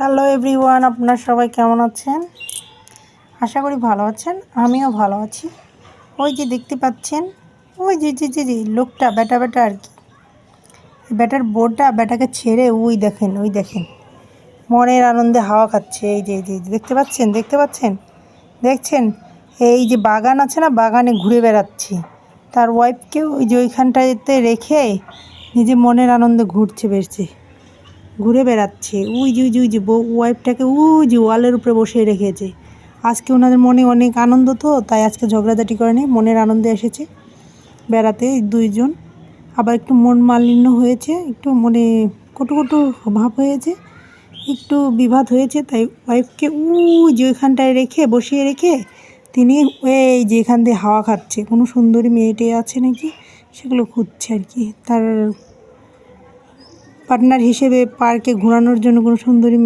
Hello everyone, আপনারা সবাই কেমন আছেন? আশা করি ভালো আছেন। আমিও ভালো আছি। ওই যে দেখতে পাচ্ছেন, ওই যে লোকটা বেটা আর কি, বেটার বোর্ডটা বেটাকে ছেড়ে ওই দেখেন মনের আনন্দে হাওয়া খাচ্ছে। এই যে দেখতে পাচ্ছেন দেখছেন, এই যে বাগান আছে না, বাগানে ঘুরে বেড়াচ্ছে। তার ওয়াইফকে ওই যে ওইখানটাতে রেখে নিজে মনের আনন্দে ঘুরে বেড়াচ্ছে। ওই যে ওয়াইফটাকে ওই যে ওয়ালের উপরে বসিয়ে রেখেছে। আজকে ওনাদের মনে অনেক আনন্দ, তো তাই আজকে ঝগড়াঝাটি করেনি, মনের আনন্দে এসেছে বেড়াতে দুইজন। আবার একটু মন মালিন্য হয়েছে, একটু মনে কটু ভাব হয়েছে, একটু বিবাদ হয়েছে। তাই ওয়াইফকে ওই যে ওইখানটায় বসিয়ে রেখে তিনি এই যে এখান দিয়ে হাওয়া খাচ্ছে। কোনো সুন্দরী মেয়েটে আছে নাকি সেগুলো খুঁজছে আর কি, তার পার্টনার হিসেবে পার্কে ঘোরানোর জন্য কোনো সুন্দরী